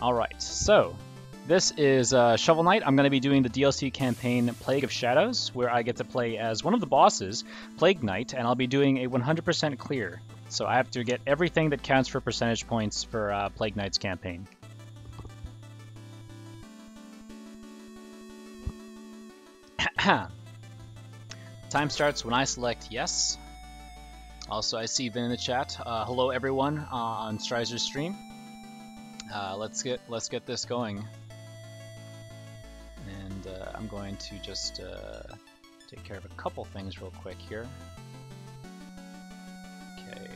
Alright, so this is Shovel Knight. I'm going to be doing the DLC campaign Plague of Shadows, where I get to play as one of the bosses, Plague Knight, and I'll be doing a 100% clear. So I have to get everything that counts for percentage points for Plague Knight's campaign. Time starts when I select yes. Also, I see Vin in the chat. Hello everyone on Stryzer's stream. Let's get this going. And I'm going to just take care of a couple things real quick here. Okay.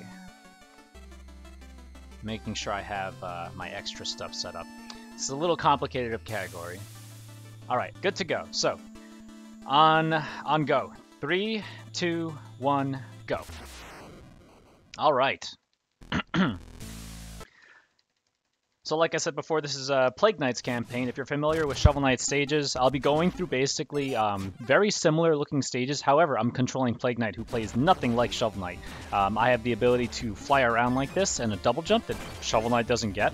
Making sure I have my extra stuff set up. It's a little complicated of category. Alright, good to go. So, on go. 3, 2, 1, go. Alright. So like I said before, this is a Plague Knight's campaign. If you're familiar with Shovel Knight's stages, I'll be going through basically very similar looking stages. However, I'm controlling Plague Knight, who plays nothing like Shovel Knight. I have the ability to fly around like this and a double jump that Shovel Knight doesn't get.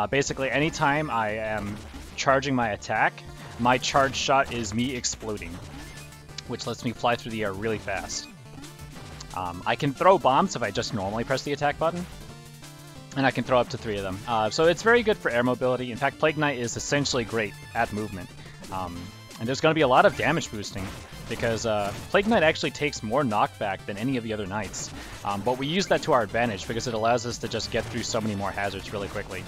Basically, anytime I am charging my attack, my charge shot is me exploding, which lets me fly through the air really fast. I can throw bombs if I just normally press the attack button. And I can throw up to 3 of them. So it's very good for air mobility. In fact, Plague Knight is essentially great at movement. And there's going to be a lot of damage boosting, because Plague Knight actually takes more knockback than any of the other knights. But we use that to our advantage, because it allows us to just get through so many more hazards really quickly.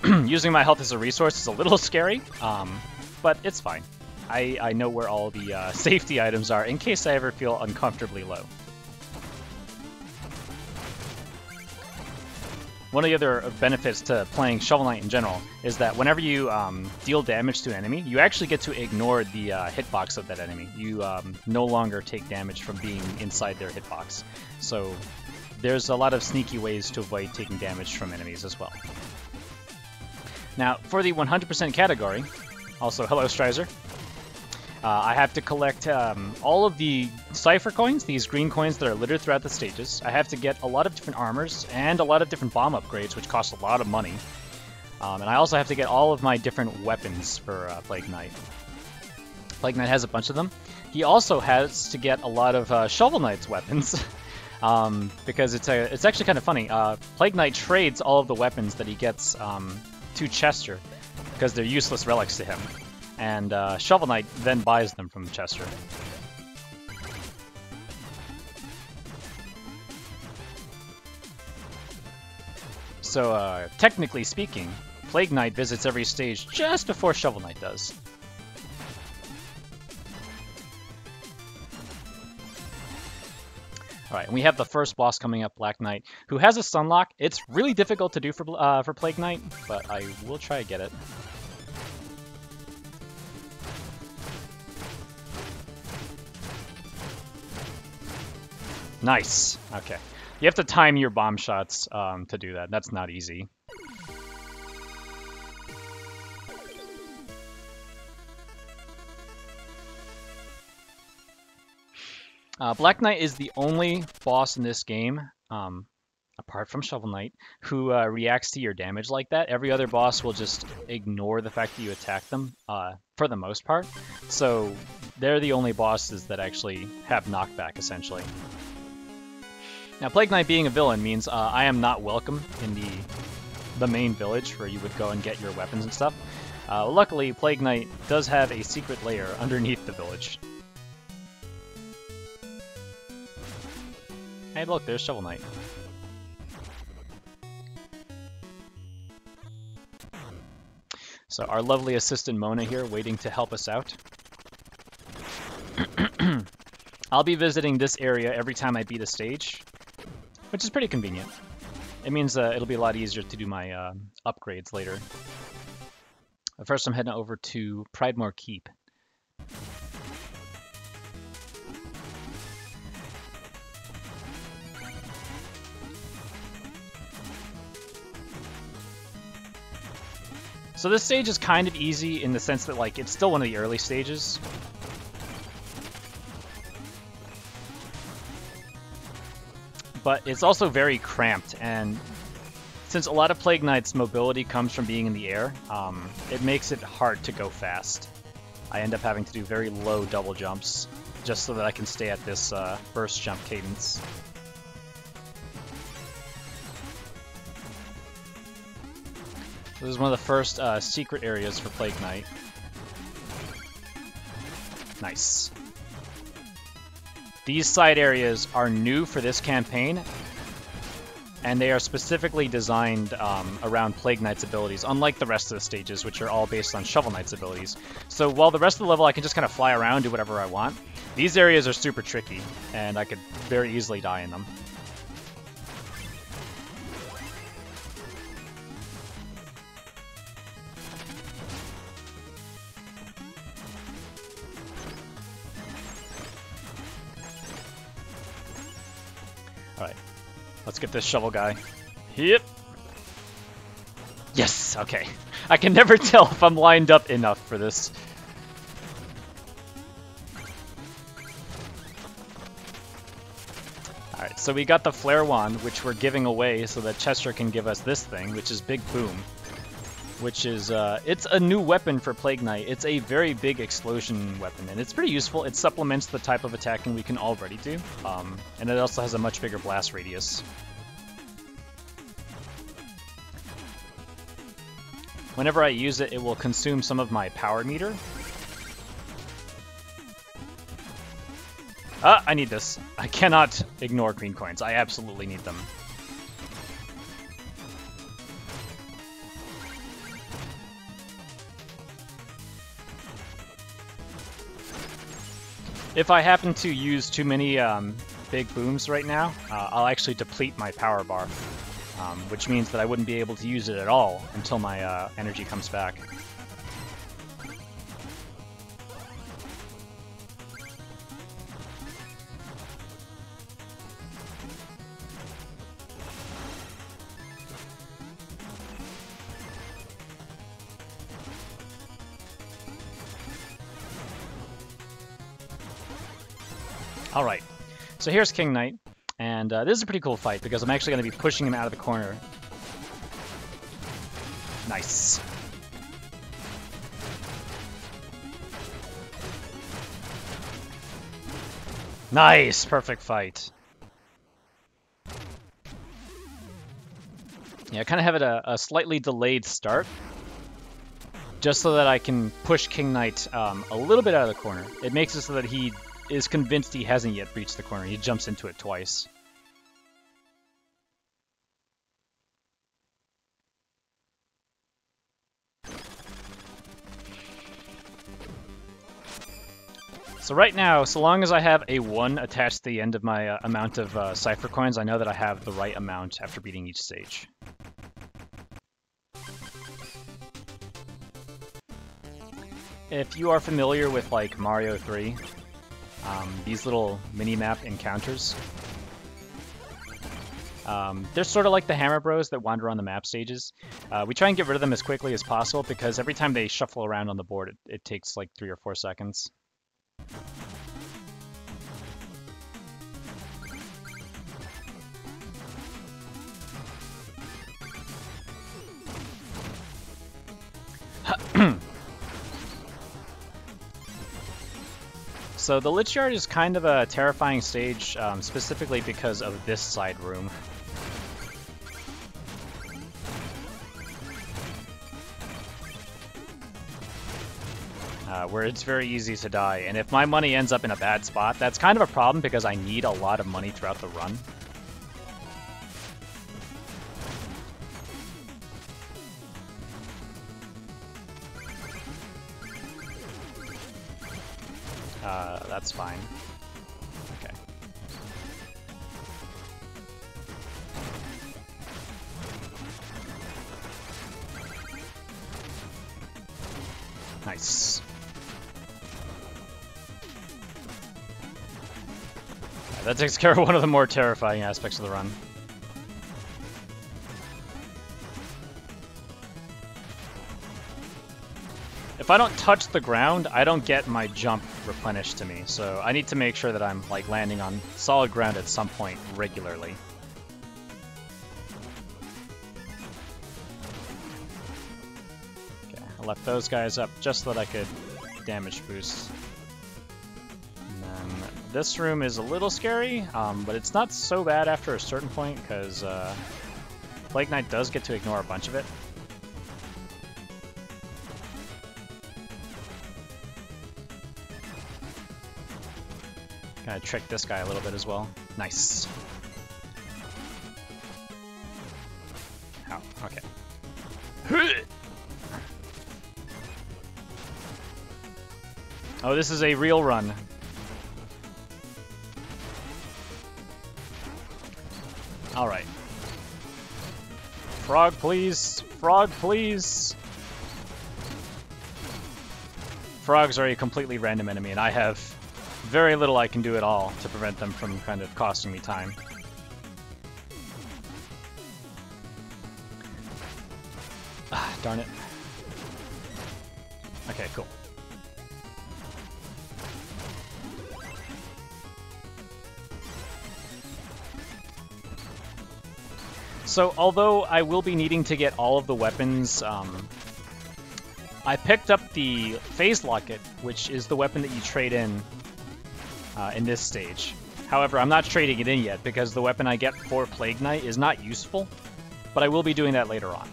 Using my health as a resource is a little scary, but it's fine. I know where all the safety items are in case I ever feel uncomfortably low. One of the other benefits to playing Shovel Knight in general is that whenever you deal damage to an enemy, you actually get to ignore the hitbox of that enemy. You no longer take damage from being inside their hitbox. So there's a lot of sneaky ways to avoid taking damage from enemies as well. Now, for the 100% category, also hello Stryzer, I have to collect all of the cipher coins, these green coins that are littered throughout the stages. I have to get a lot of different armors and a lot of different bomb upgrades, which cost a lot of money. And I also have to get all of my different weapons for Plague Knight. Plague Knight has a bunch of them. He also has to get a lot of Shovel Knight's weapons, because it's actually kind of funny. Plague Knight trades all of the weapons that he gets to Chester, because they're useless relics to him. And Shovel Knight then buys them from Chester. So, technically speaking, Plague Knight visits every stage just before Shovel Knight does. Alright, and we have the first boss coming up, Black Knight, who has a Sunlock. It's really difficult to do for Plague Knight, but I will try to get it. Nice. Okay. You have to time your bomb shots to do that. That's not easy. Black Knight is the only boss in this game, apart from Shovel Knight, who reacts to your damage like that. Every other boss will just ignore the fact that you attack them, for the most part. So they're the only bosses that actually have knockback, essentially. Now, Plague Knight being a villain means I am not welcome in the main village where you would go and get your weapons and stuff. Luckily, Plague Knight does have a secret lair underneath the village. Hey, look, there's Shovel Knight. So our lovely assistant Mona here waiting to help us out. I'll be visiting this area every time I beat a stage, which is pretty convenient. It means it'll be a lot easier to do my upgrades later. First, I'm heading over to Pridemore Keep. So this stage is kind of easy in the sense that, like, it's still one of the early stages. but it's also very cramped, and since a lot of Plague Knight's mobility comes from being in the air, it makes it hard to go fast. I end up having to do very low double jumps just so that I can stay at this burst jump cadence. This is one of the first secret areas for Plague Knight. Nice. These side areas are new for this campaign, and they are specifically designed around Plague Knight's abilities, unlike the rest of the stages, which are all based on Shovel Knight's abilities. So while the rest of the level I can just kind of fly around, do whatever I want, these areas are super tricky, and I could very easily die in them. Alright, let's get this shovel guy. Yep. Yes, okay. I can never tell if I'm lined up enough for this. Alright, so we got the Flare Wand, which we're giving away so that Chester can give us this thing, which is Big Boom. Which is, it's a new weapon for Plague Knight. It's a very big explosion weapon, and it's pretty useful. It supplements the type of attacking we can already do, and it also has a much bigger blast radius. Whenever I use it, it will consume some of my power meter. Ah, I need this. I cannot ignore green coins. I absolutely need them. If I happen to use too many big booms right now, I'll actually deplete my power bar, which means that I wouldn't be able to use it at all until my energy comes back. Alright, so here's King Knight, and this is a pretty cool fight because I'm actually going to be pushing him out of the corner. Nice. Nice! Perfect fight. Yeah, I kind of have it a slightly delayed start, just so that I can push King Knight a little bit out of the corner. It makes it so that he is convinced he hasn't yet reached the corner. He jumps into it twice. So right now, so long as I have a 1 attached to the end of my amount of Cypher coins, I know that I have the right amount after beating each stage. If you are familiar with like Mario 3, these little mini-map encounters, they're sort of like the Hammer Bros that wander on the map stages. We try and get rid of them as quickly as possible because every time they shuffle around on the board, it takes like 3 or 4 seconds. So the Lich Yard is kind of a terrifying stage, specifically because of this side room. Where it's very easy to die, and if my money ends up in a bad spot, that's kind of a problem because I need a lot of money throughout the run. That's fine. Okay. Nice. Yeah, that takes care of one of the more terrifying aspects of the run. If if I don't touch the ground, I don't get my jump replenished to me. So I need to make sure that I'm like landing on solid ground at some point regularly. Okay, I left those guys up just so that I could damage boost. And then this room is a little scary, but it's not so bad after a certain point because Plague Knight does get to ignore a bunch of it. Gonna trick this guy a little bit as well. Nice. Ow, okay. Oh, this is a real run. Alright. Frog, please! Frog, please! Frogs are a completely random enemy, and I have very little I can do at all to prevent them from kind of costing me time. Ah, darn it. Okay, cool. So, although I will be needing to get all of the weapons, I picked up the Phase Locket, which is the weapon that you trade in this stage. However, I'm not trading it in yet because the weapon I get for Plague Knight is not useful, but I will be doing that later on.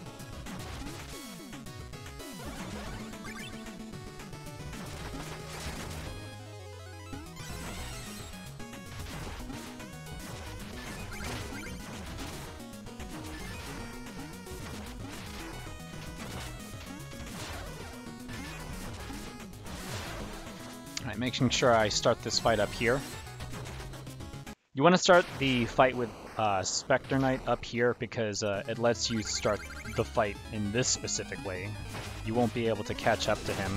Alright, making sure I start this fight up here. You want to start the fight with Spectre Knight up here because it lets you start the fight in this specific way. You won't be able to catch up to him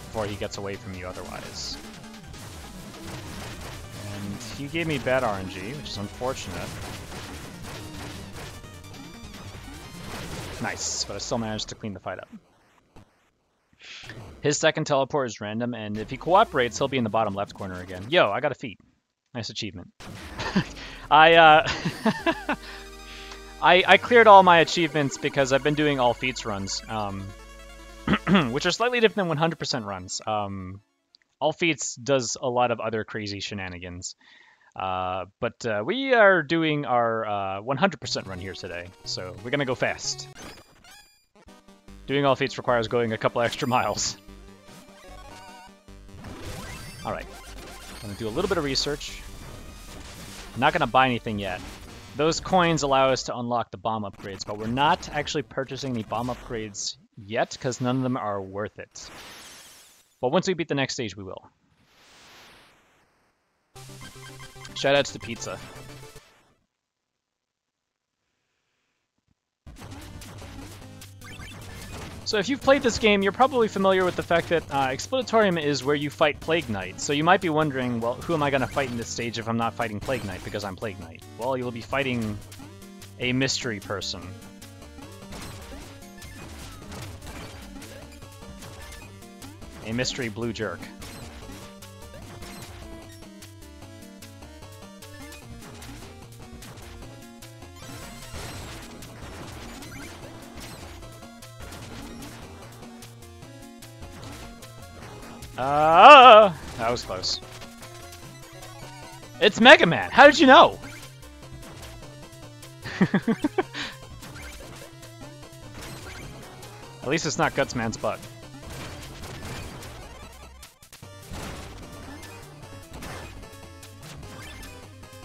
before he gets away from you otherwise. And he gave me bad RNG, which is unfortunate. Nice, but I still managed to clean the fight up. His second teleport is random, and if he cooperates, he'll be in the bottom left corner again. Yo, I got a feat. Nice achievement. I cleared all my achievements because I've been doing all feats runs, which are slightly different than 100% runs. All feats does a lot of other crazy shenanigans. But we are doing our 100% run here today, so we're gonna go fast. Doing all feats requires going a couple extra miles. Alright, gonna do a little bit of research. Not gonna buy anything yet. Those coins allow us to unlock the bomb upgrades, but we're not actually purchasing the bomb upgrades yet because none of them are worth it. But once we beat the next stage, we will. Shoutouts to Pizza. So if you've played this game, you're probably familiar with the fact that Explodatorium is where you fight Plague Knight. So you might be wondering, well, who am I going to fight in this stage if I'm not fighting Plague Knight because I'm Plague Knight? Well, you'll be fighting a mystery person. A mystery blue jerk. That was close. It's Mega Man! How did you know? At least it's not Gutsman's butt.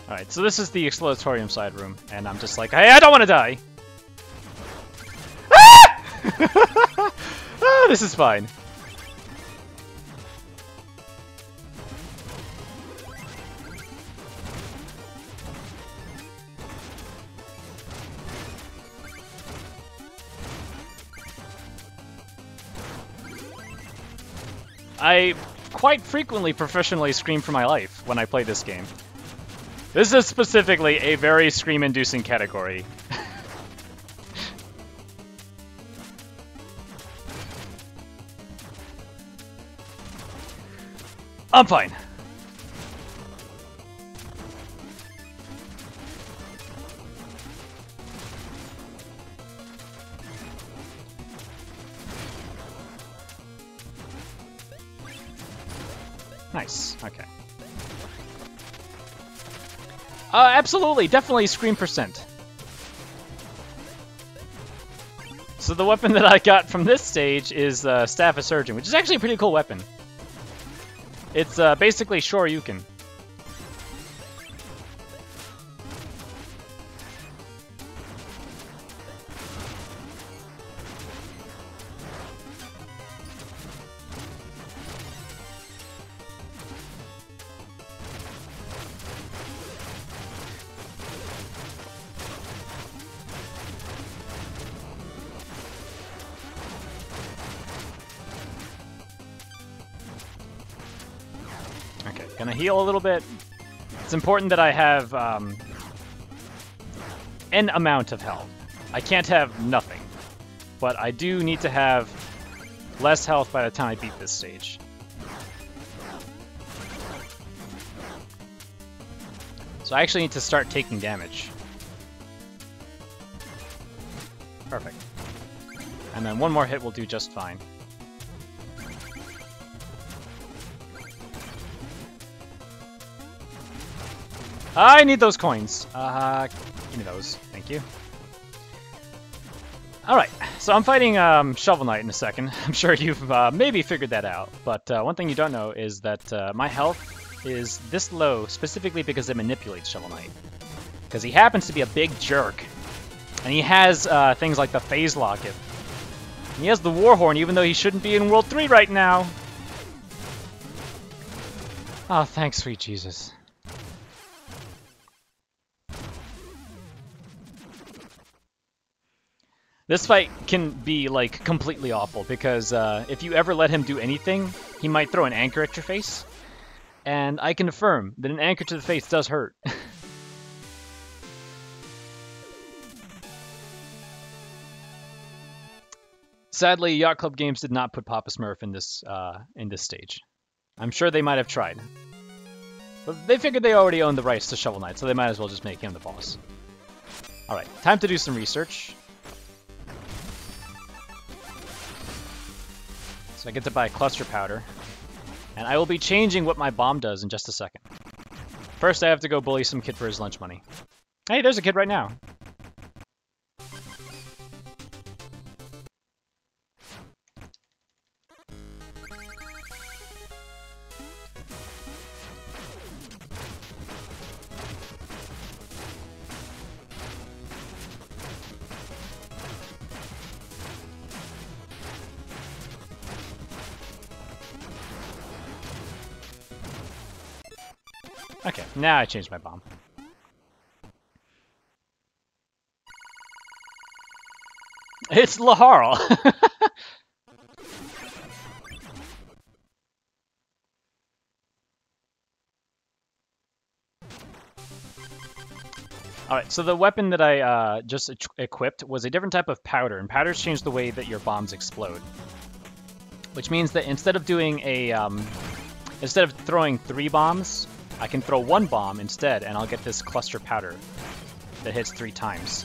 Alright, so this is the Explodatorium side room, and I'm just like, hey, I don't want to die! Ah! Oh, this is fine. I quite frequently professionally scream for my life when I play this game. This is specifically a very scream-inducing category. I'm fine. Nice. Okay. Absolutely. Definitely scream percent. So the weapon that I got from this stage is Staff of Surgeon, which is actually a pretty cool weapon. It's basically Shoryuken. Okay, gonna heal a little bit. It's important that I have an amount of health. I can't have nothing, but I do need to have less health by the time I beat this stage. So I actually need to start taking damage. Perfect. And then one more hit will do just fine. I need those coins. Give me those. Thank you. Alright, so I'm fighting Shovel Knight in a second. I'm sure you've maybe figured that out. But one thing you don't know is that my health is this low specifically because it manipulates Shovel Knight. Because he happens to be a big jerk. And he has things like the Phase Locket. And he has the Warhorn even though he shouldn't be in World 3 right now. Oh, thanks, sweet Jesus. This fight can be, like, completely awful, because if you ever let him do anything, he might throw an anchor at your face. And I can affirm that an anchor to the face does hurt. Sadly, Yacht Club Games did not put Papa Smurf in this stage. I'm sure they might have tried. But they figured they already owned the rights to Shovel Knight, so they might as well just make him the boss. Alright, time to do some research. So I get to buy cluster powder, and I will be changing what my bomb does in just a second. First, I have to go bully some kid for his lunch money. Hey, there's a kid right now. Okay, now I changed my bomb. It's Laharl! Alright, so the weapon that I just equipped was a different type of powder, and powders change the way that your bombs explode. Which means that instead of doing a, instead of throwing 3 bombs, I can throw 1 bomb instead, and I'll get this cluster powder that hits 3 times.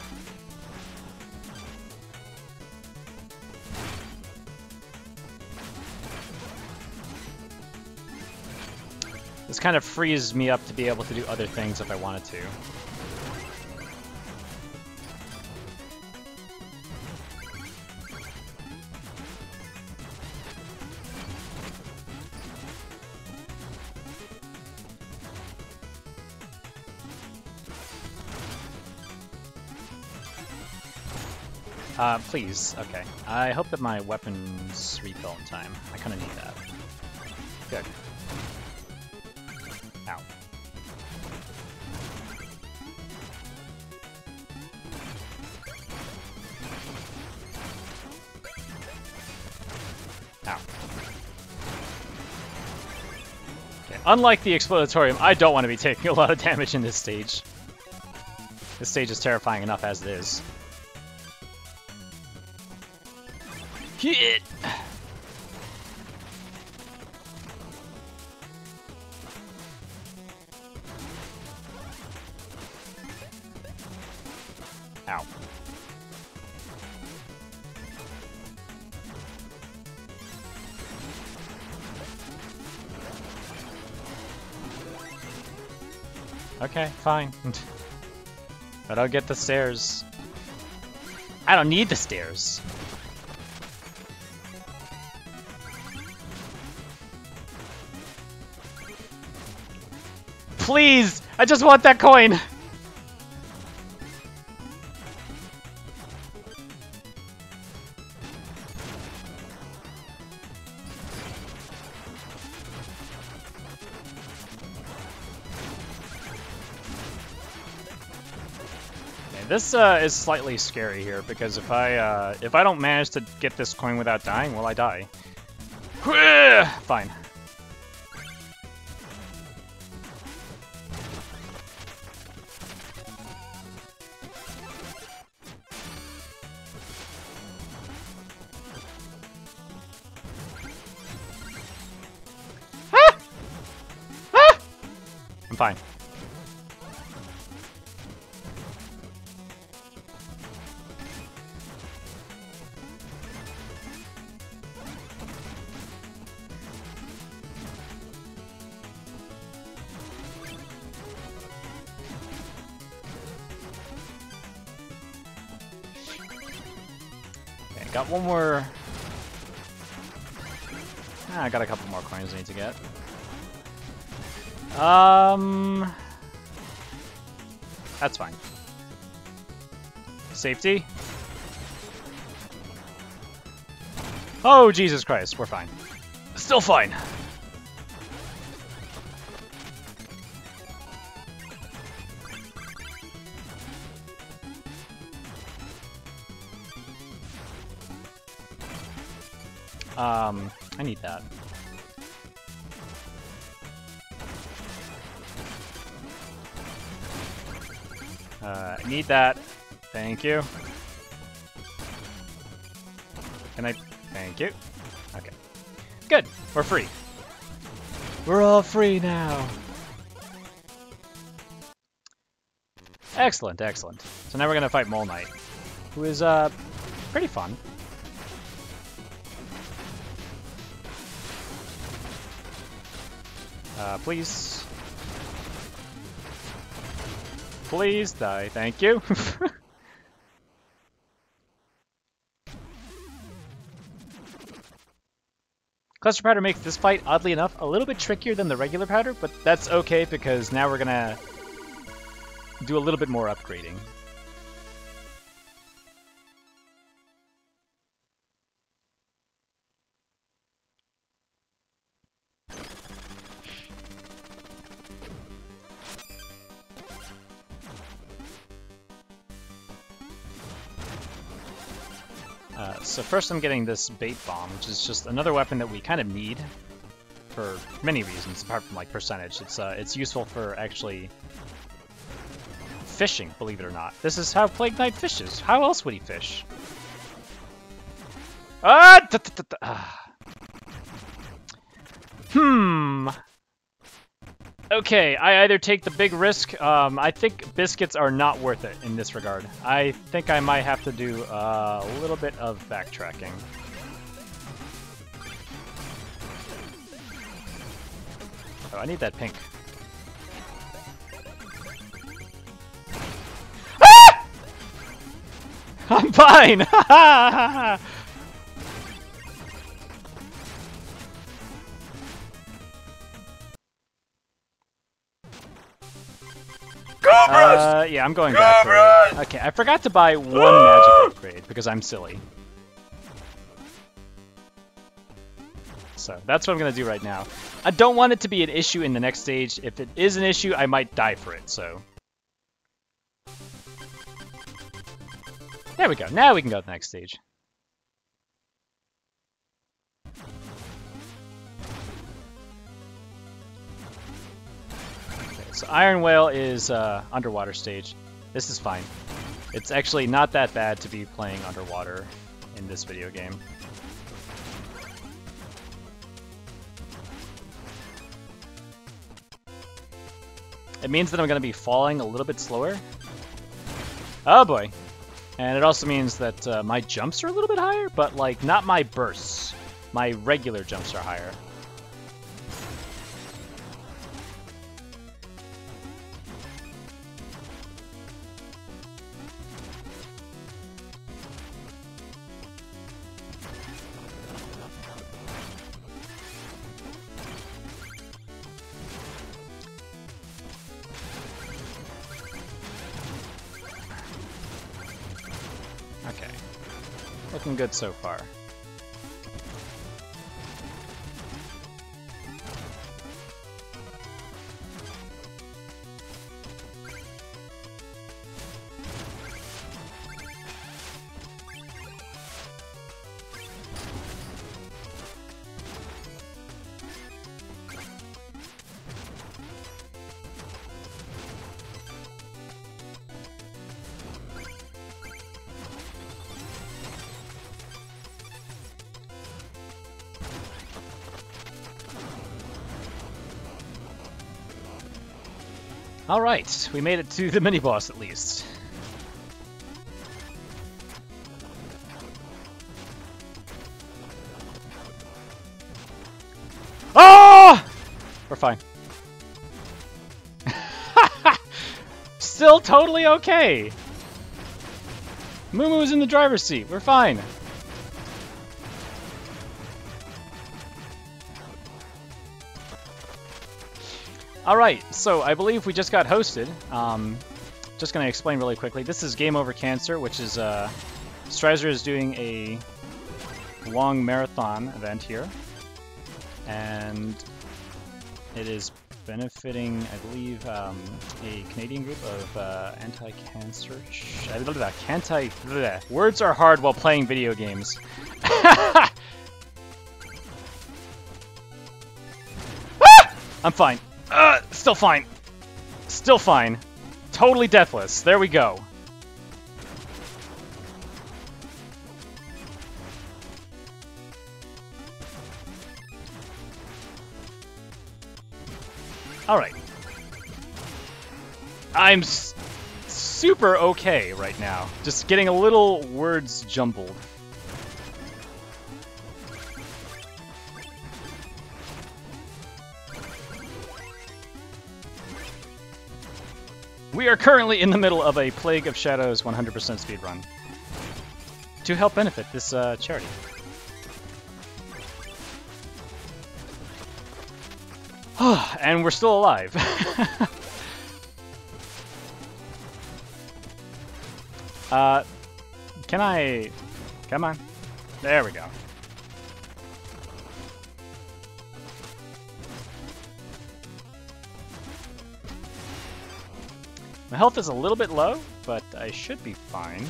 This kind of frees me up to be able to do other things if I wanted to. Please. Okay. I hope that my weapons refill in time. I kind of need that. Good. Ow. Ow. Okay. Unlike the Explodatorium, I don't want to be taking a lot of damage in this stage. This stage is terrifying enough as it is. Hit! Ow. Okay, fine. But I'll get the stairs. I don't need the stairs. Please! I just want that coin! This is slightly scary here because if I don't manage to get this coin without dying, well, I die. Fine. Ah! Ah! I'm fine. Got one more. I got a couple more coins I need to get. That's fine. Safety. Oh, Jesus Christ, we're fine. Still fine. I need that. I need that. Thank you. Can I? Thank you. Okay. Good. We're free. We're all free now. Excellent, excellent. So now we're gonna fight Mole Knight, who is pretty fun. Please. Please die. Thank you. Cluster Powder makes this fight, oddly enough, a little bit trickier than the regular powder, but that's okay because now we're gonna do a little bit more upgrading. So first I'm getting this bait bomb, which is just another weapon that we kind of need for many reasons, apart from like percentage. It's useful for actually fishing, believe it or not. This is how Plague Knight fishes. How else would he fish? Okay, I either take the big risk. I think biscuits are not worth it in this regard. I think I might have to do a little bit of backtracking. Oh, I need that pink. Ah! I'm fine! Yeah, I'm going back for it. Okay, I forgot to buy one magic upgrade because I'm silly. So that's what I'm gonna do right now. I don't want it to be an issue in the next stage. If it is an issue, I might die for it, so. There we go. Now we can go to the next stage. So Iron Whale is underwater stage. This is fine. It's actually not that bad to be playing underwater in this video game. It means that I'm going to be falling a little bit slower. Oh boy. And it also means that my jumps are a little bit higher, but like not my bursts. My regular jumps are higher. Okay. Looking good so far. Alright, we made it to the mini-boss at least. Oh! We're fine. Still totally okay. Moo-Moo's in the driver's seat. We're fine. Alright, so I believe we just got hosted. Just going to explain really quickly. This is Game Over Cancer, which is Strizer is doing a long marathon event here. And it is benefiting, I believe, a Canadian group of anti-cancer... Words are hard while playing video games. Ah! I'm fine. Still fine. Still fine. Totally deathless. There we go. Alright. I'm super okay right now. Just getting a little words jumbled. We are currently in the middle of a Plague of Shadows 100% speedrun to help benefit this charity. And we're still alive. Can I... Come on. There we go. My health is a little bit low, but I should be fine.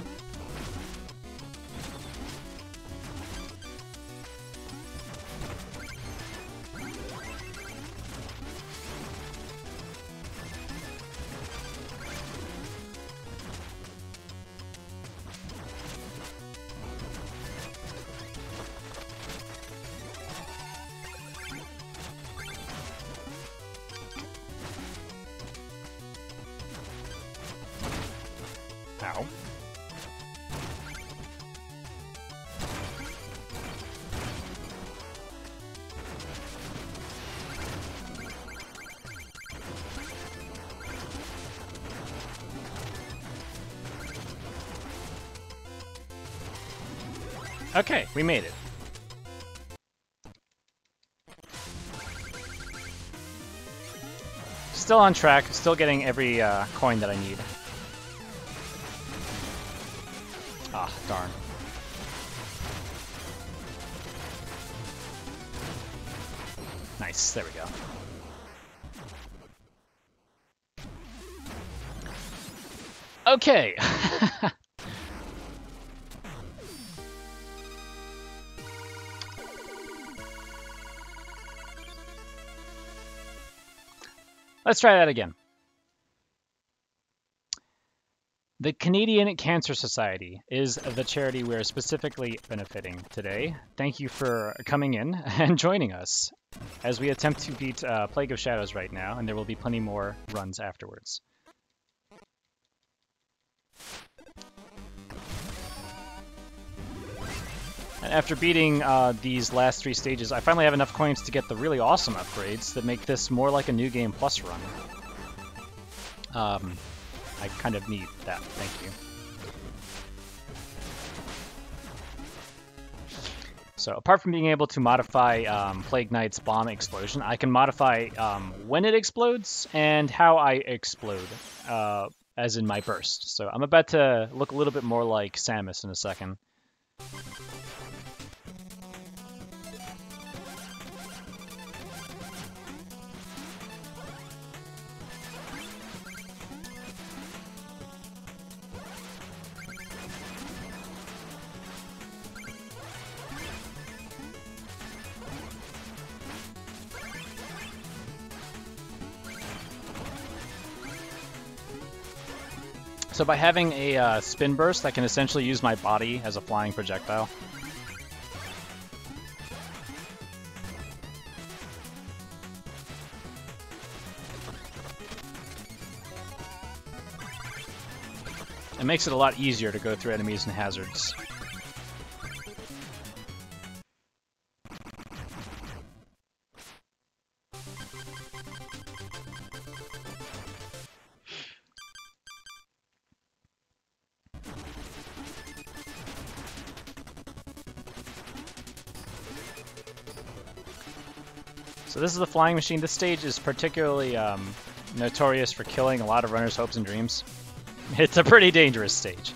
Ow. Okay, we made it. Still on track, still getting every coin that I need. Ah, darn. Nice, there we go. Okay. Let's try that again. The Canadian Cancer Society is the charity we are specifically benefiting today. Thank you for coming in and joining us as we attempt to beat Plague of Shadows right now, and there will be plenty more runs afterwards. And after beating these last 3 stages, I finally have enough coins to get the really awesome upgrades that make this more like a New Game Plus run. I kind of need that, thank you. So apart from being able to modify Plague Knight's bomb explosion, I can modify when it explodes and how I explode, as in my burst. So I'm about to look a little bit more like Samus in a second. So by having a spin burst, I can essentially use my body as a flying projectile. It makes it a lot easier to go through enemies and hazards. So this is the flying machine. This stage is particularly notorious for killing a lot of runners' hopes and dreams. It's a pretty dangerous stage.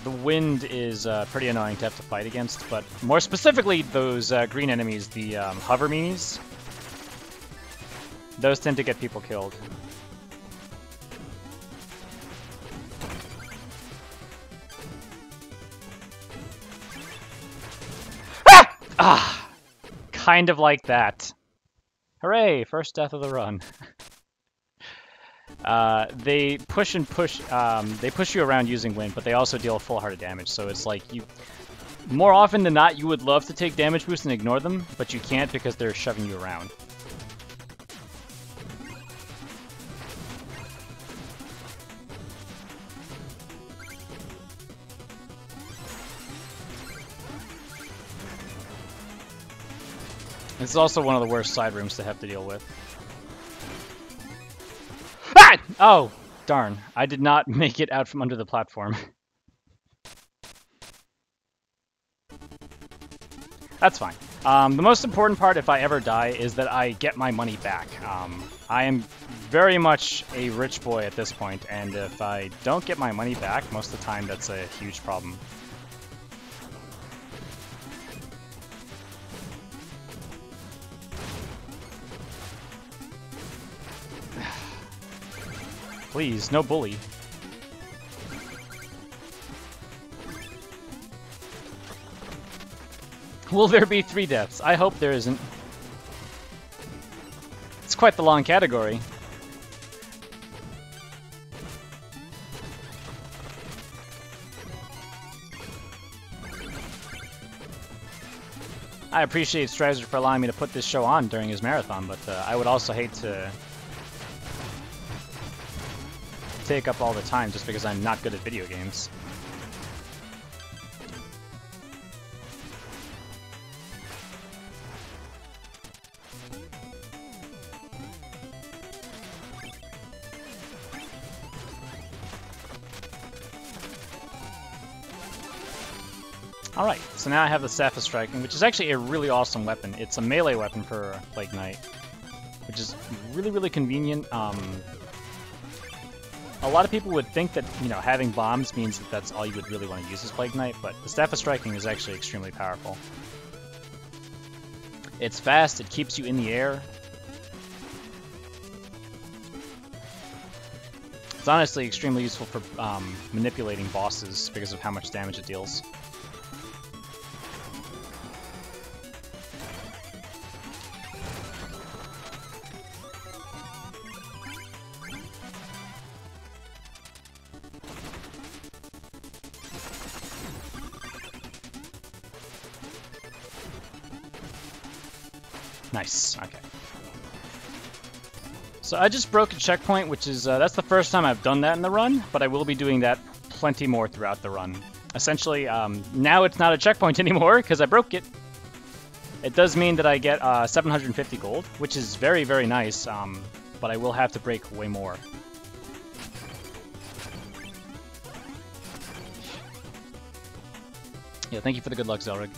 The wind is pretty annoying to have to fight against, but more specifically those green enemies, the hover meanies. Those tend to get people killed. Ah! Kind of like that. Hooray! First death of the run. They push and push. They push you around using wind, but they also deal full heart of damage. So it's like you. More often than not, you would love to take damage boost and ignore them, but you can't because they're shoving you around. This is also one of the worst side rooms to have to deal with. Ah! Oh, darn. I did not make it out from under the platform. That's fine. The most important part, if I ever die, is that I get my money back. I am very much a rich boy at this point, and if I don't get my money back, most of the time that's a huge problem. Please, no bully. Will there be 3 deaths? I hope there isn't. It's quite the long category. I appreciate Strizer for allowing me to put this show on during his marathon, but I would also hate to take up all the time just because I'm not good at video games. Alright, so now I have the Sapphire Striking, which is actually a really awesome weapon. It's a melee weapon for Plague Knight, which is really, really convenient. A lot of people would think that, you know, having bombs means that that's all you would really want to use as Plague Knight, but the Staff of Striking is actually extremely powerful. It's fast, it keeps you in the air. It's honestly extremely useful for manipulating bosses because of how much damage it deals. Nice, okay. So I just broke a checkpoint, which is, that's the first time I've done that in the run, but I will be doing that plenty more throughout the run. Essentially, now it's not a checkpoint anymore because I broke it. It does mean that I get 750 gold, which is very, very nice, but I will have to break way more. Yeah, thank you for the good luck, Zelrig.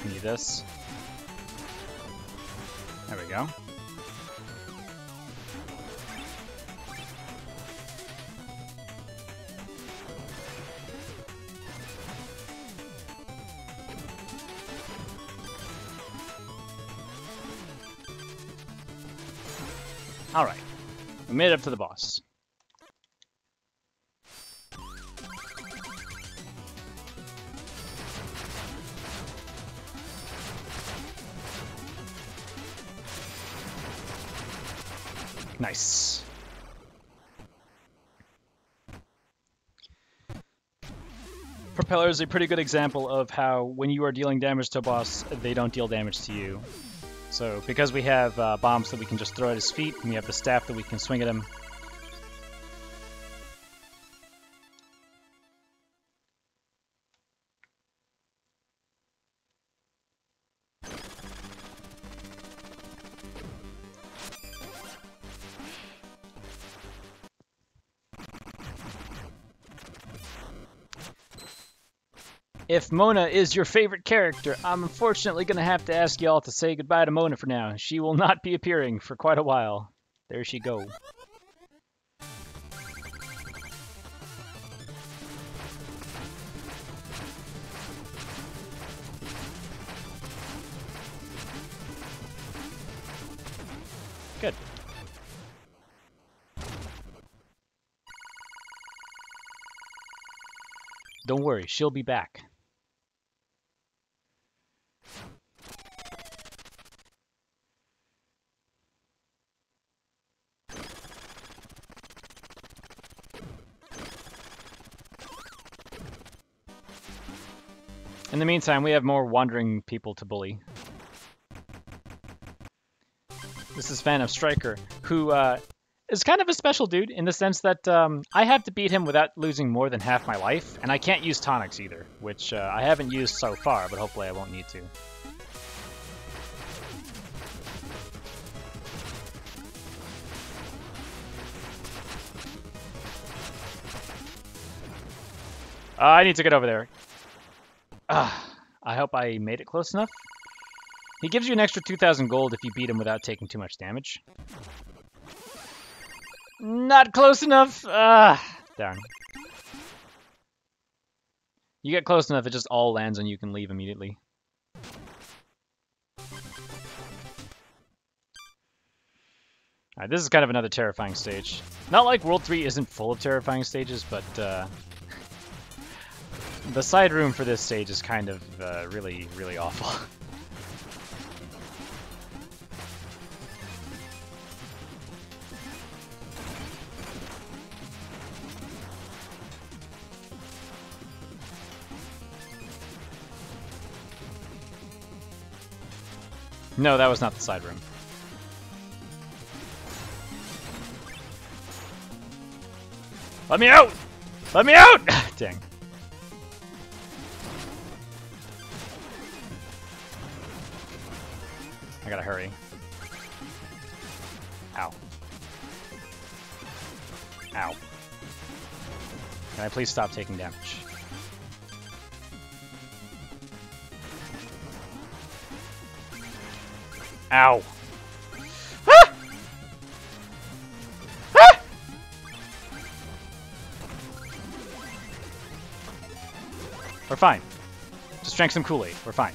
Need this. There we go. All right, we made it up to the boss. Nice. Propeller is a pretty good example of how when you are dealing damage to a boss, they don't deal damage to you. So because we have bombs that we can just throw at his feet, and we have the staff that we can swing at him. If Mona is your favorite character, I'm unfortunately going to have to ask y'all to say goodbye to Mona for now. She will not be appearing for quite a while. There she go. Good. Don't worry, she'll be back. In the meantime, we have more wandering people to bully. This is Phantom Striker, who is kind of a special dude in the sense that I have to beat him without losing more than half my life, and I can't use tonics either, which I haven't used so far, but hopefully I won't need to. I need to get over there. I hope I made it close enough. He gives you an extra 2,000 gold if you beat him without taking too much damage. Not close enough! Darn. You get close enough, it just all lands and you can leave immediately. Alright, this is kind of another terrifying stage. Not like World 3 isn't full of terrifying stages, but the side room for this stage is kind of really, really awful. No, that was not the side room. Let me out! Let me out! Dang. I gotta hurry. Ow. Ow. Can I please stop taking damage? Ow. Ah! Ah! We're fine. Just drank some Kool-Aid. We're fine.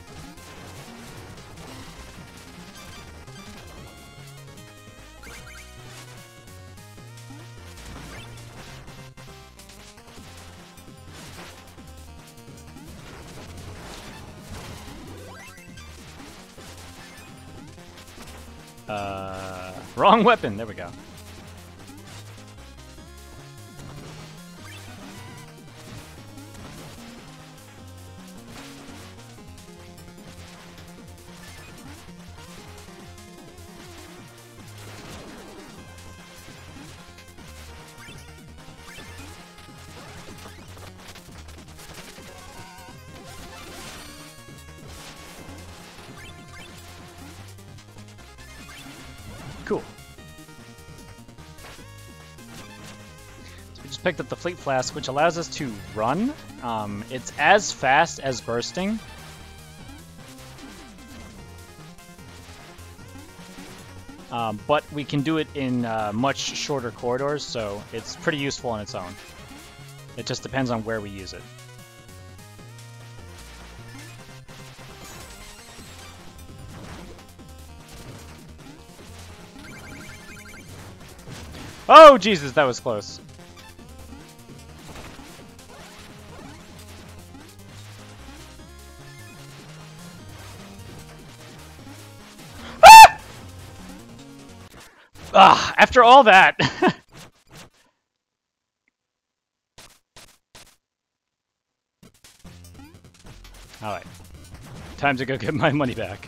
Wrong weapon. There we go. Cool. So we just picked up the Fleet Flask, which allows us to run. It's as fast as bursting. But we can do it in much shorter corridors, so it's pretty useful on its own. It just depends on where we use it. Oh, Jesus, that was close. Ah! After all that! Alright. Time to go get my money back.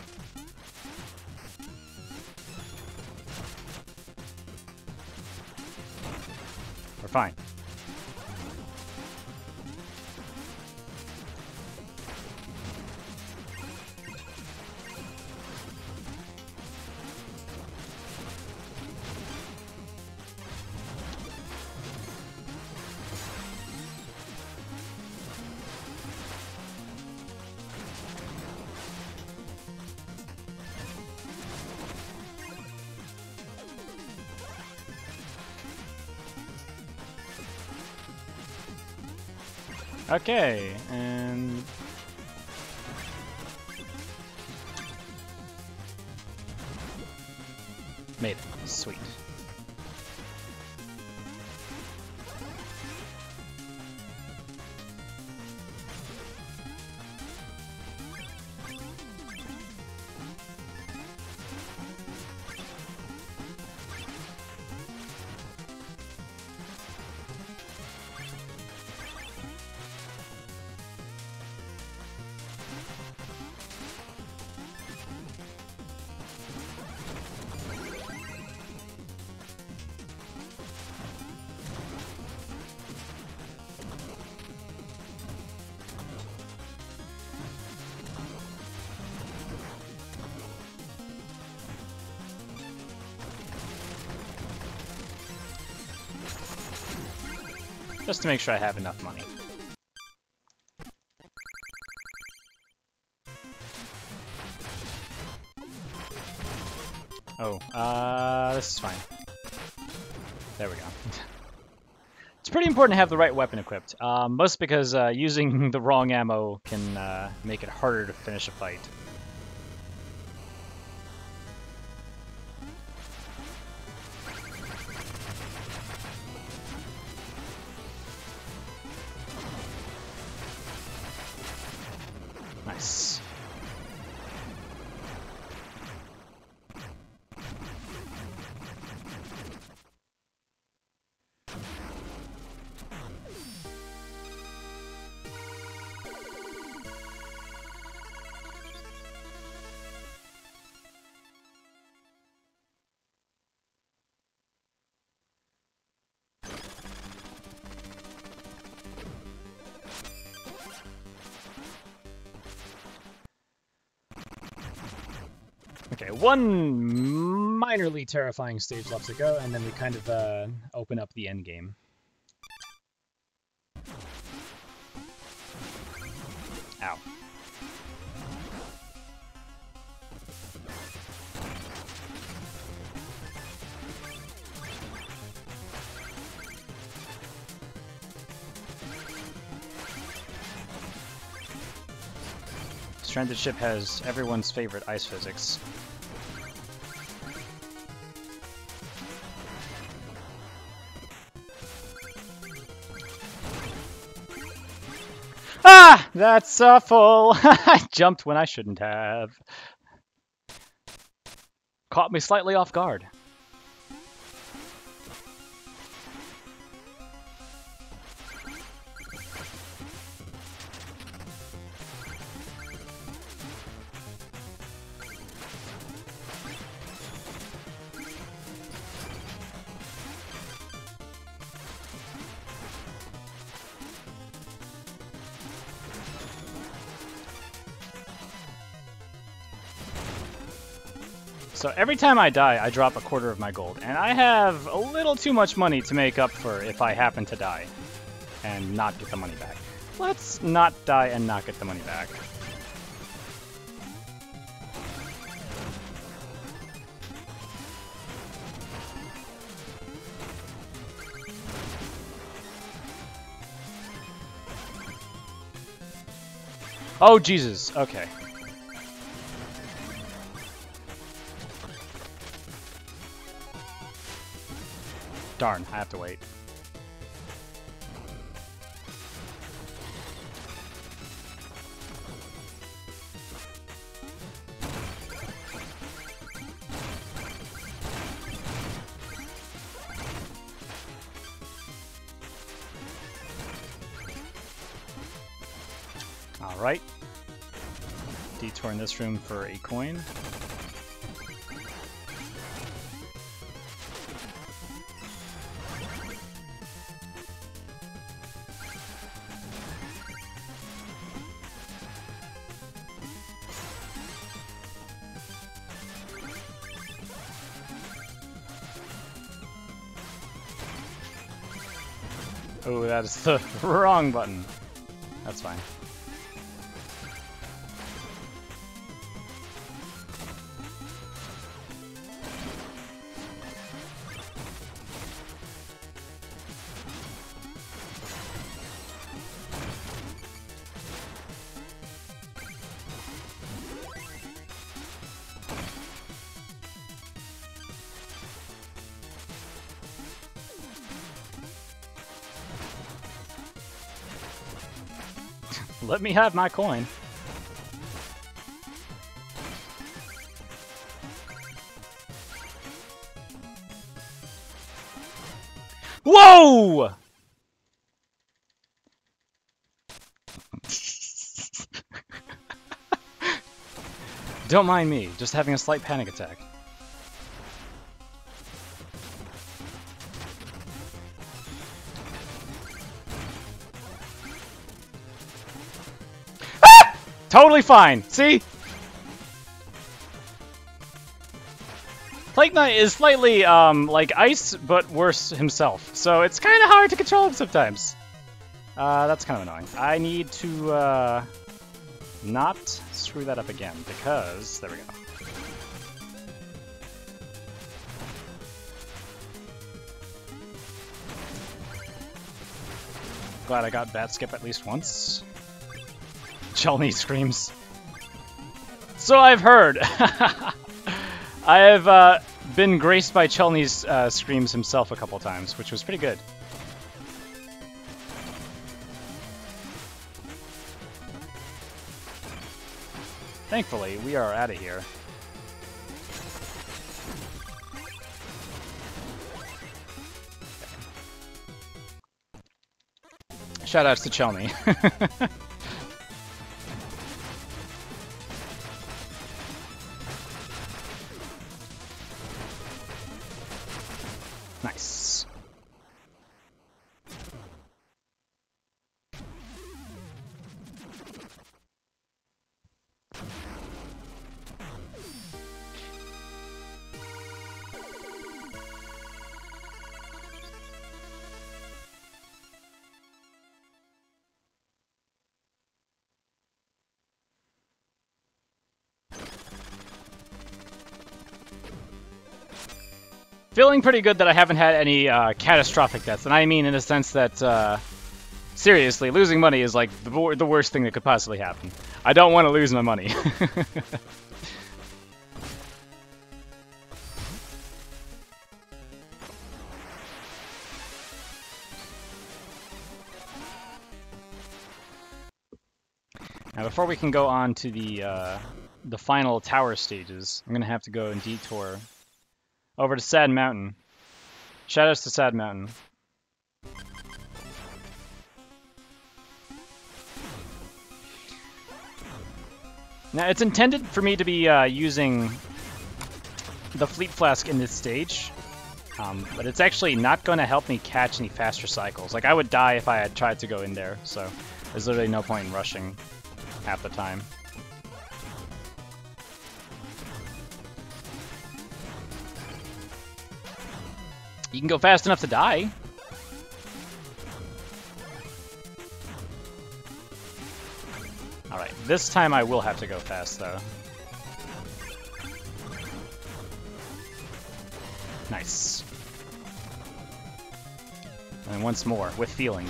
We're fine. Okay, and... made it. Sweet. Just to make sure I have enough money. Oh, this is fine. There we go. It's pretty important to have the right weapon equipped, most because using the wrong ammo can make it harder to finish a fight. Nice. Okay, one minorly terrifying stage left to go, and then we kind of open up the end game. Ow. Stranded ship has everyone's favorite ice physics. Ah! That's awful! I jumped when I shouldn't have. Caught me slightly off guard. So every time I die, I drop a quarter of my gold, and I have a little too much money to make up for if I happen to die and not get the money back. Let's not die and not get the money back. Oh, Jesus. Okay. Darn, I have to wait. All right. Detour in this room for a coin. Oh, that is the wrong button. That's fine. Let me have my coin. Whoa! Don't mind me, just having a slight panic attack. Totally fine. See? Plague Knight is slightly, like Ice, but worse himself. So it's kind of hard to control him sometimes. That's kind of annoying. I need to, not screw that up again, because... There we go. Glad I got Bat Skip at least once. Chelney screams. So I've heard. I have been graced by Chelney's screams himself a couple times, which was pretty good. Thankfully, we are out of here. Shoutouts to Chelney. Nice. Feeling pretty good that I haven't had any catastrophic deaths, and I mean in the sense that, seriously, losing money is like the worst thing that could possibly happen. I don't want to lose my money. Now, before we can go on to the the final tower stages, I'm gonna have to go and detour over to Sad Mountain. Shoutouts to Sad Mountain. Now, it's intended for me to be using the Fleet Flask in this stage, but it's actually not going to help me catch any faster cycles. Like, I would die if I had tried to go in there, so there's literally no point in rushing half the time. You can go fast enough to die. Alright, this time I will have to go fast, though. Nice. And once more, with feeling.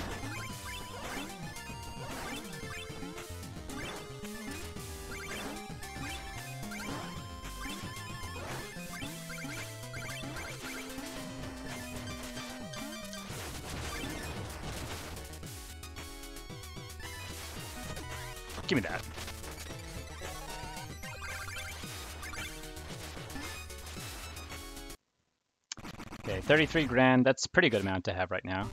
Give me that. Okay, 33 grand. That's a pretty good amount to have right now.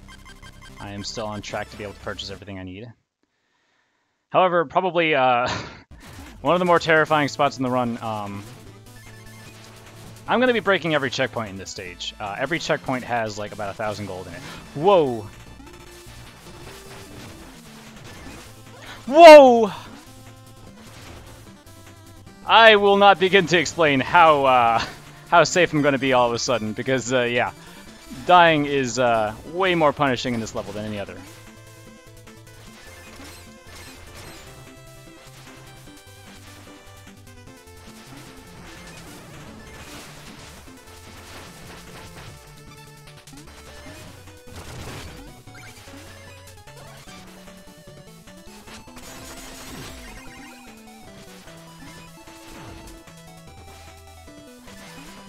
I am still on track to be able to purchase everything I need. However, probably one of the more terrifying spots in the run, I'm going to be breaking every checkpoint in this stage. Every checkpoint has like about 1,000 gold in it. Whoa! Whoa! I will not begin to explain how safe I'm going to be all of a sudden, because, yeah, dying is way more punishing in this level than any other.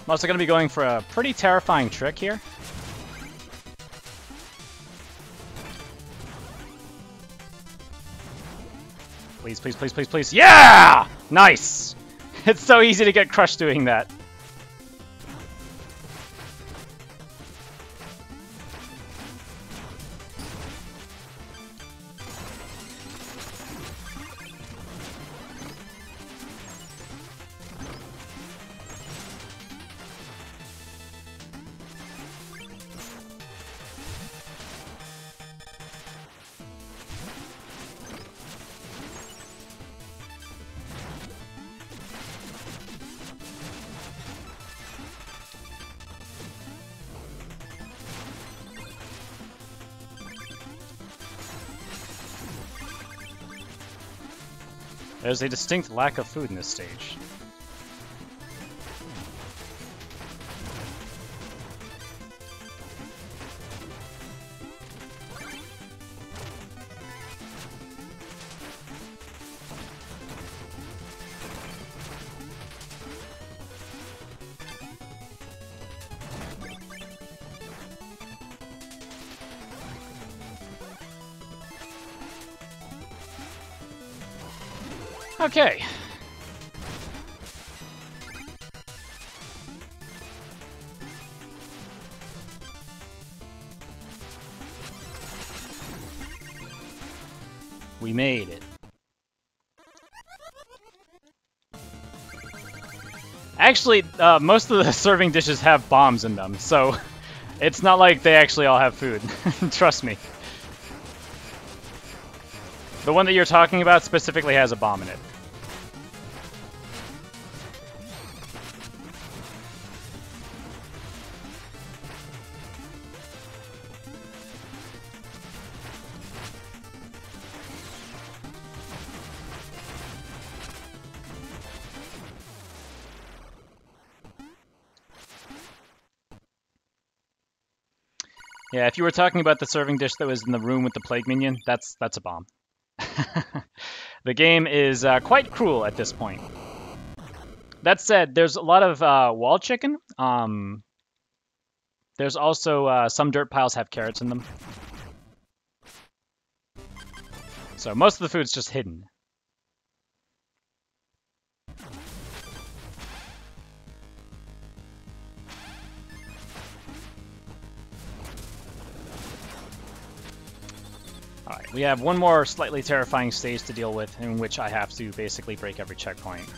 I'm also going to be going for a pretty terrifying trick here. Please, please, please, please, please. Yeah! Nice! It's so easy to get crushed doing that. There's a distinct lack of food in this stage. Okay. We made it. Actually, most of the serving dishes have bombs in them, so it's not like they actually all have food. Trust me. The one that you're talking about specifically has a bomb in it. Yeah, if you were talking about the serving dish that was in the room with the plague minion, that's a bomb. The game is quite cruel at this point. That said, there's a lot of wall chicken. There's also some dirt piles have carrots in them. So most of the food's just hidden. Alright, we have one more slightly terrifying stage to deal with, in which I have to basically break every checkpoint.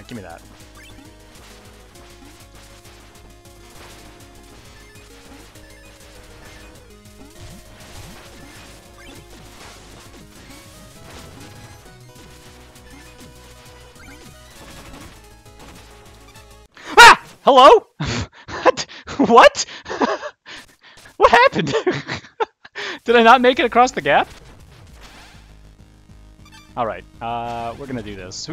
Give me that. Ah! Hello? What? What happened? Did I not make it across the gap? Alright, we're gonna do this.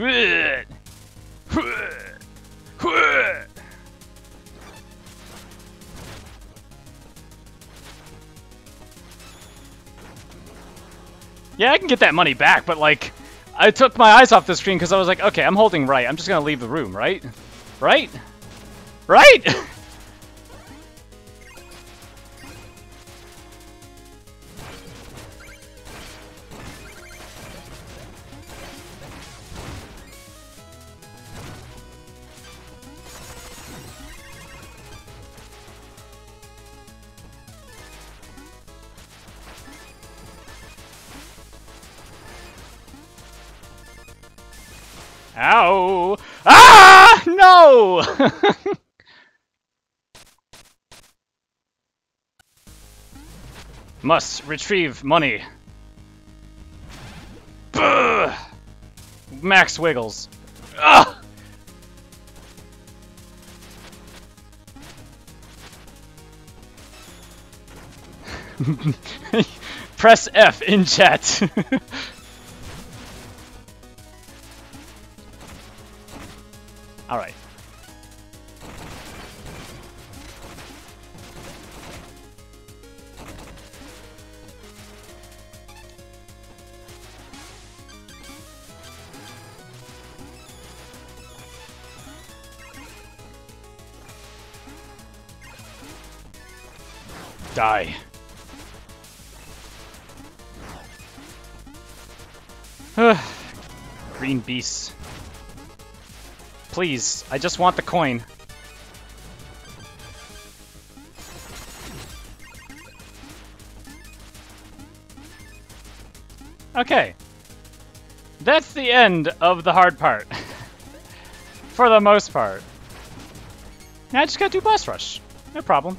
Yeah, I can get that money back, but like, I took my eyes off the screen because I was like, okay, I'm holding right. I'm just gonna leave the room, right? Right? Right? Ow! Ah! No! Must retrieve money. Buh! Max Wiggles. Ugh! Press F in chat. All right. Die. Green beasts. Please, I just want the coin. Okay. That's the end of the hard part. For the most part. Now I just gotta do boss rush. No problem.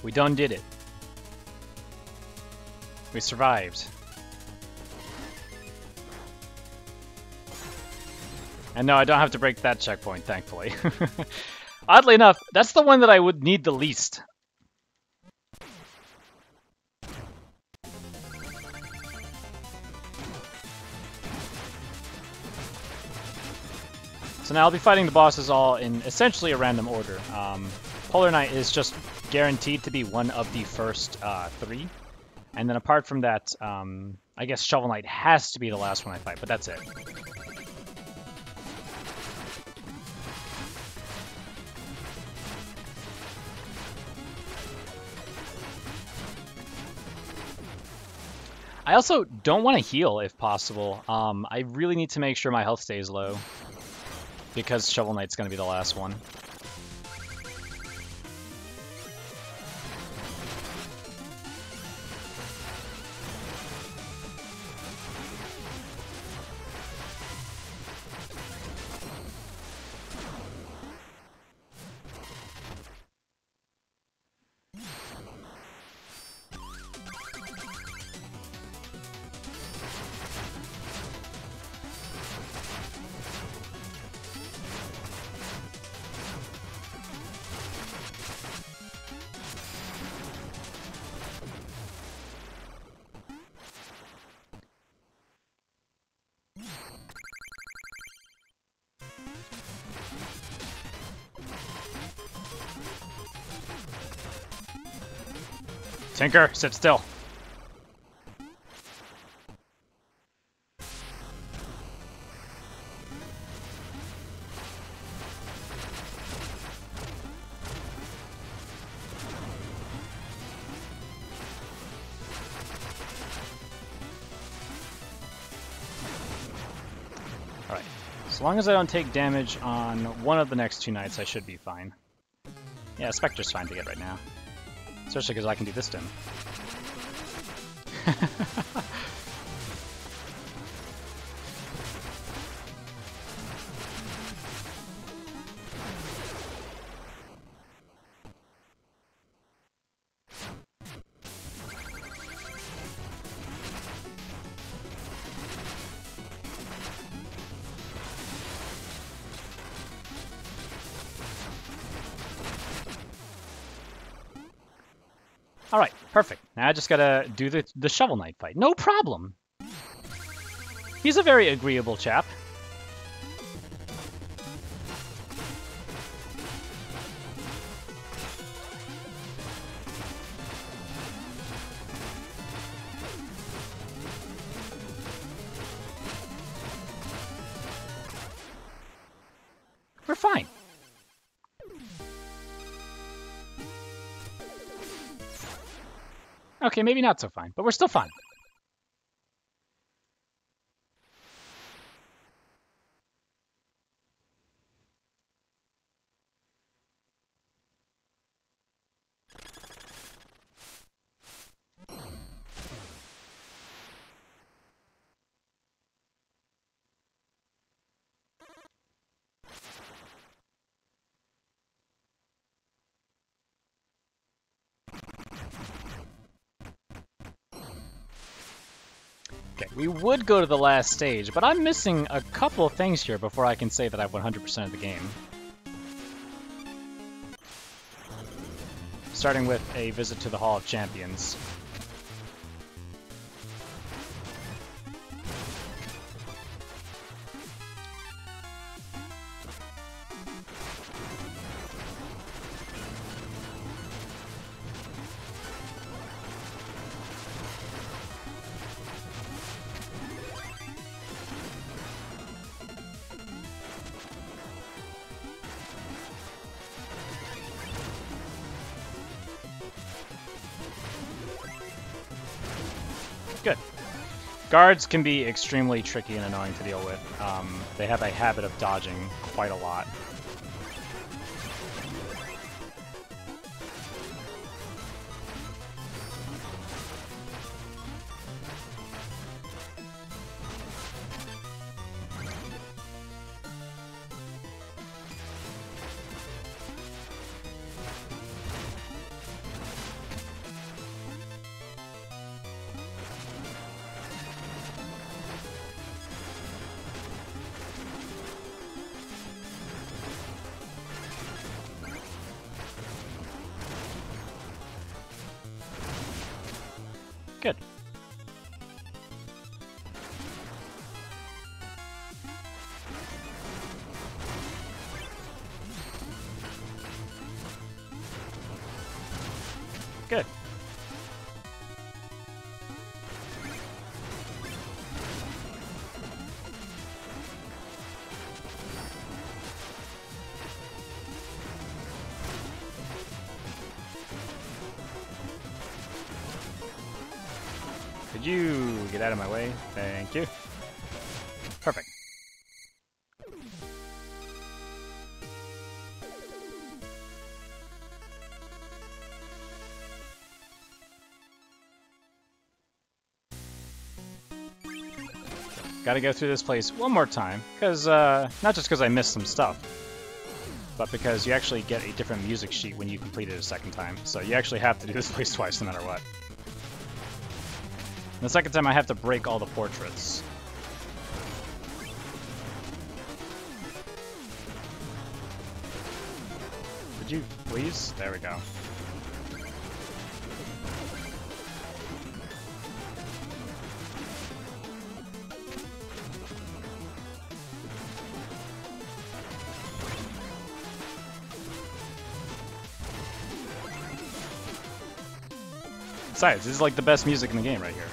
We done did it. We survived. And no, I don't have to break that checkpoint, thankfully. Oddly enough, that's the one that I would need the least. So now I'll be fighting the bosses all in essentially a random order. Polar Knight is just guaranteed to be one of the first 3. And then apart from that, I guess Shovel Knight has to be the last one I fight, but that's it. I also don't want to heal if possible. I really need to make sure my health stays low, because Shovel Knight's going to be the last one. Tinker, sit still. Alright, as long as I don't take damage on one of the next 2 knights, I should be fine. Yeah, Spectre's fine to get right now. Especially because I can do this to him. Alright, perfect. Now I just gotta do the Shovel Knight fight. No problem! He's a very agreeable chap. We're fine. Okay, maybe not so fine, but we're still fine. Okay, we would go to the last stage, but I'm missing a couple of things here before I can say that I've 100% of the game. Starting with a visit to the Hall of Champions. Good. Guards can be extremely tricky and annoying to deal with. They have a habit of dodging quite a lot. Good. Good. Could you get out of my way? Thank you. Perfect. Gotta go through this place one more time, because, not just because I missed some stuff, but because you actually get a different music sheet when you complete it a second time, so you actually have to do this place twice no matter what. And the second time I have to break all the portraits. Would you please? There we go. Besides, this is like the best music in the game right here.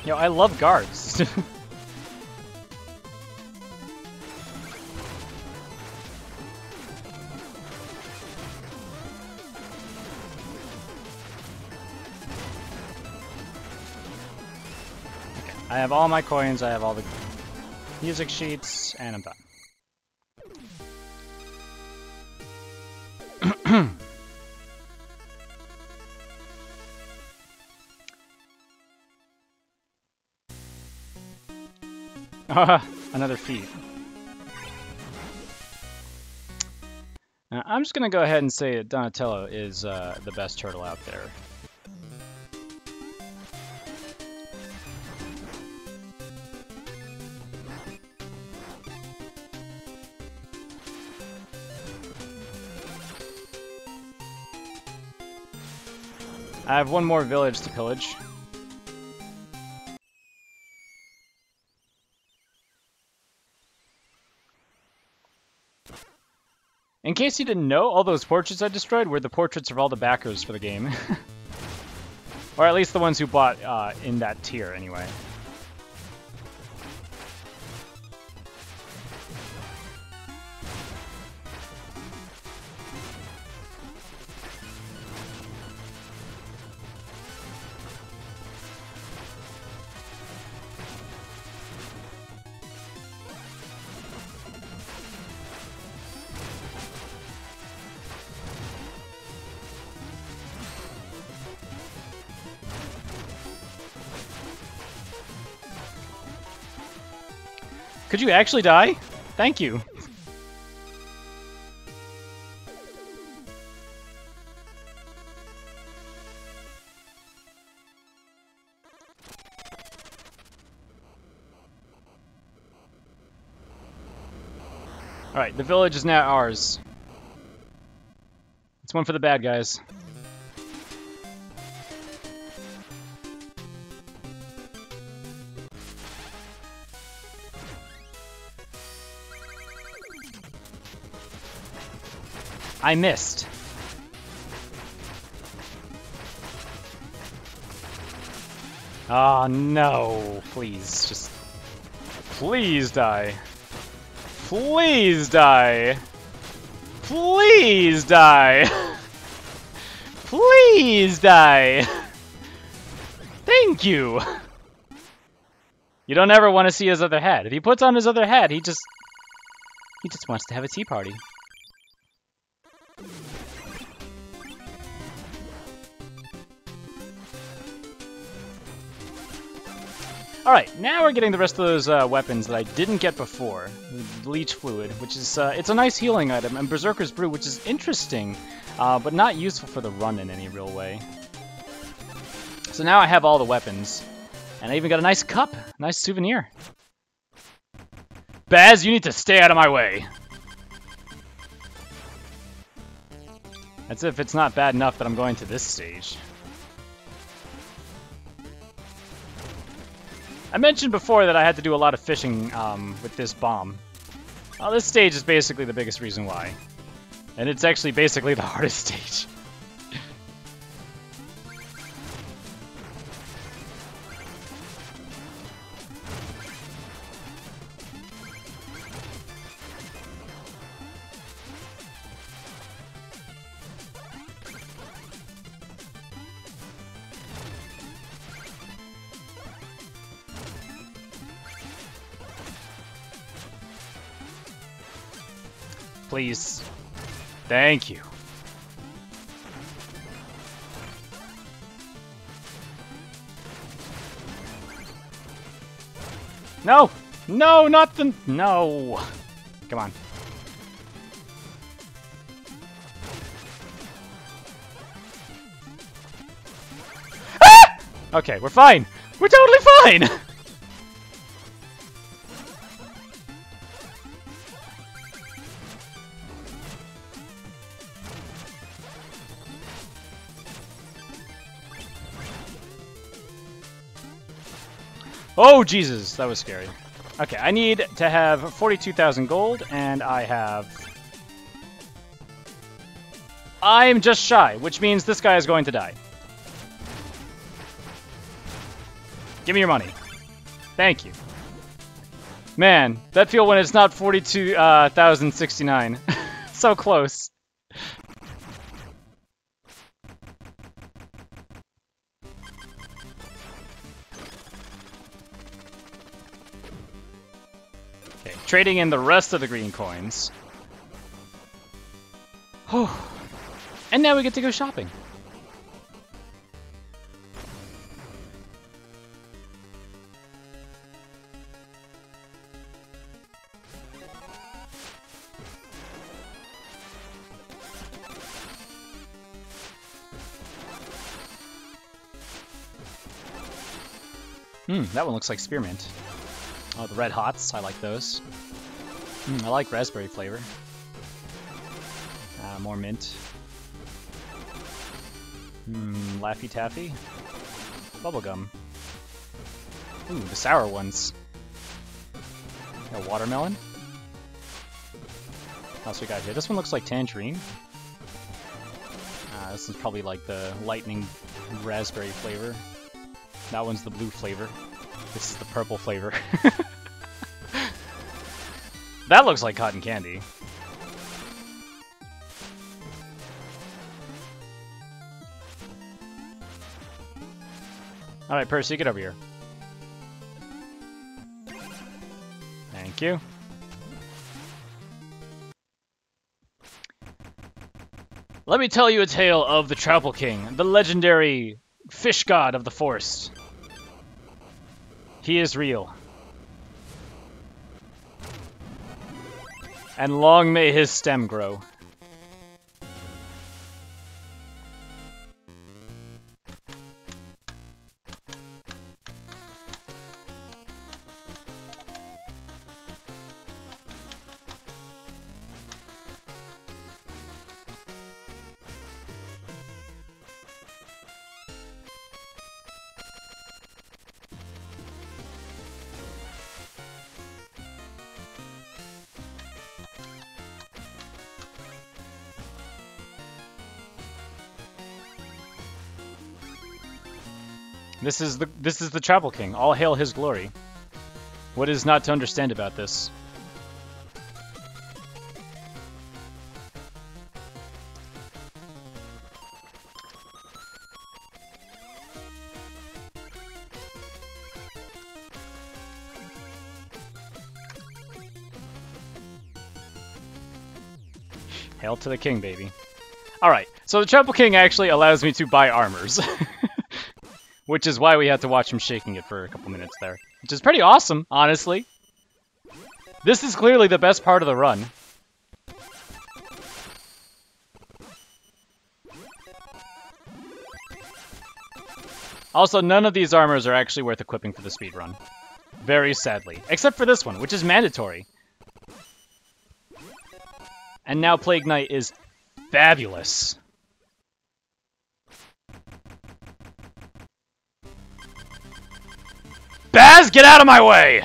Yo, I love guards. I have all my coins, I have all the music sheets, and I'm done. Another feat. I'm just gonna go ahead and say that Donatello is the best turtle out there. I have one more village to pillage. In case you didn't know, all those portraits I destroyed were the portraits of all the backers for the game. Or at least the ones who bought in that tier, anyway. Could you actually die? Thank you. Alright, the village is now ours. It's one for the bad guys. I missed. Oh no, please, just... Please die. Please die. Please die. Please die. Thank you. You don't ever want to see his other hat. If he puts on his other hat, he just wants to have a tea party. Alright, now we're getting the rest of those weapons that I didn't get before. Leech Fluid, which is, it's a nice healing item, and Berserker's Brew, which is interesting, but not useful for the run in any real way. So now I have all the weapons, and I even got a nice cup, nice souvenir. Baz, you need to stay out of my way! That's if it's not bad enough that I'm going to this stage. I mentioned before that I had to do a lot of fishing with this bomb. Well, this stage is basically the biggest reason why. And it's actually basically the hardest stage. Please. Thank you. No! No, not the... No! Come on. Ah! Okay, we're fine! We're totally fine! Oh, Jesus, that was scary. Okay, I need to have 42,000 gold, and I'm just shy, which means this guy is going to die. Give me your money. Thank you. Man, that feel when it's not 42,069. So close. Okay, trading in the rest of the green coins. And now we get to go shopping. That one looks like spearmint. Oh, the red hots, I like those. I like raspberry flavor. More mint. Laffy Taffy. Bubblegum. Ooh, the sour ones. Watermelon. What else we got here? This one looks like tangerine. This is probably like the lightning raspberry flavor. That one's the blue flavor. This is the purple flavor. That looks like cotton candy. Alright, Percy, get over here. Thank you. Let me tell you a tale of the Troupple King, the legendary fish god of the forest. He is real. And long may his stem grow. This is the Troupple King. All hail his glory. What is not to understand about this? Hail to the king, baby. Alright, so the Troupple King actually allows me to buy armors. Which is why we had to watch him shaking it for a couple minutes there. Which is pretty awesome, honestly. This is clearly the best part of the run. Also, none of these armors are actually worth equipping for the speedrun. Very sadly. Except for this one, which is mandatory. And now Plague Knight is fabulous. Baz, get out of my way!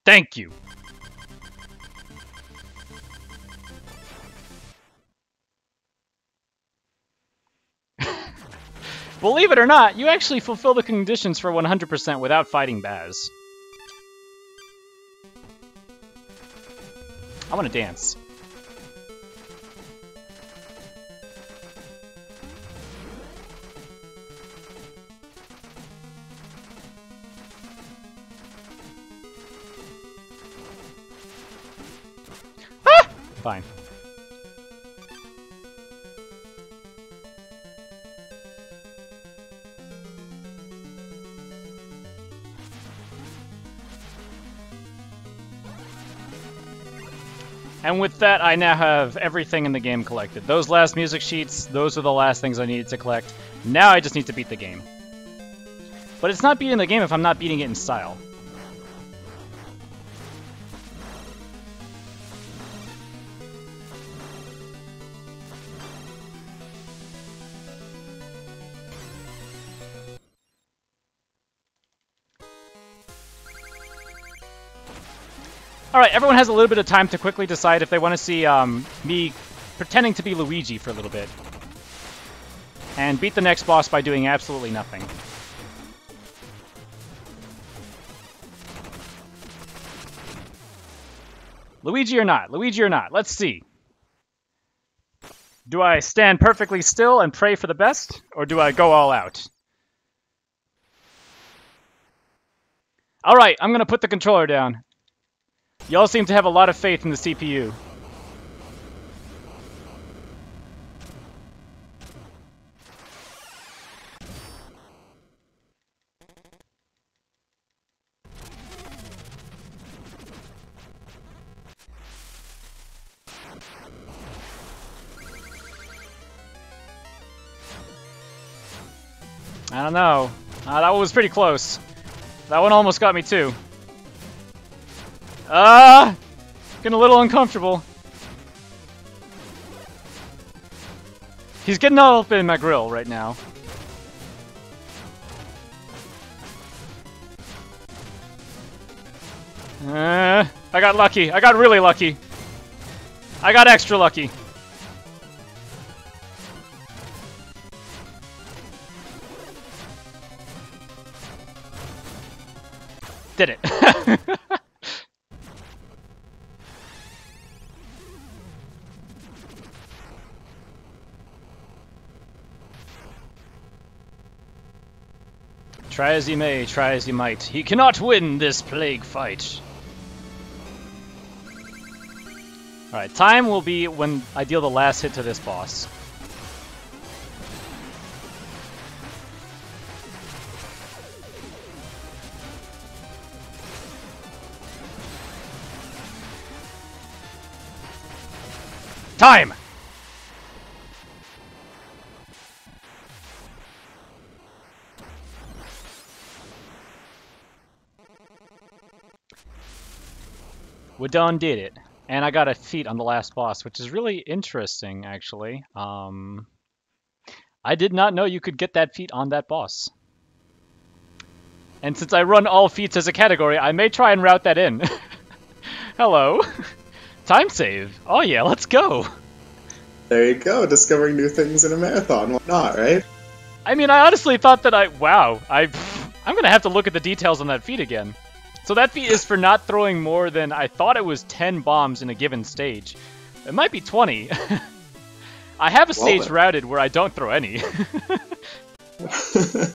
Thank you. Believe it or not, you actually fulfill the conditions for 100% without fighting Baz. I want to dance. Fine. And with that, I now have everything in the game collected. Those last music sheets, those are the last things I needed to collect. Now I just need to beat the game. But it's not beating the game if I'm not beating it in style. Alright, everyone has a little bit of time to quickly decide if they want to see me pretending to be Luigi for a little bit. And beat the next boss by doing absolutely nothing. Luigi or not? Luigi or not? Let's see. Do I stand perfectly still and pray for the best? Or do I go all out? Alright, I'm gonna put the controller down. Y'all seem to have a lot of faith in the CPU. I don't know. That one was pretty close. That one almost got me too. Getting a little uncomfortable. He's getting all up in my grill right now. I got lucky. I got really lucky. I got extra lucky. Did it. Try as he may, try as he might, he cannot win this plague fight. Alright, time will be when I deal the last hit to this boss. Time! We done did it. And I got a feat on the last boss, which is really interesting, actually. I did not know you could get that feat on that boss. And since I run all feats as a category, I may try and route that in. Hello. Time save. Oh yeah, let's go. There you go, discovering new things in a marathon. Why not, right? I mean, I honestly thought that I'm gonna have to look at the details on that feat again. So that feat is for not throwing more than, I thought it was 10 bombs in a given stage. It might be 20. I have a stage routed where I don't throw any.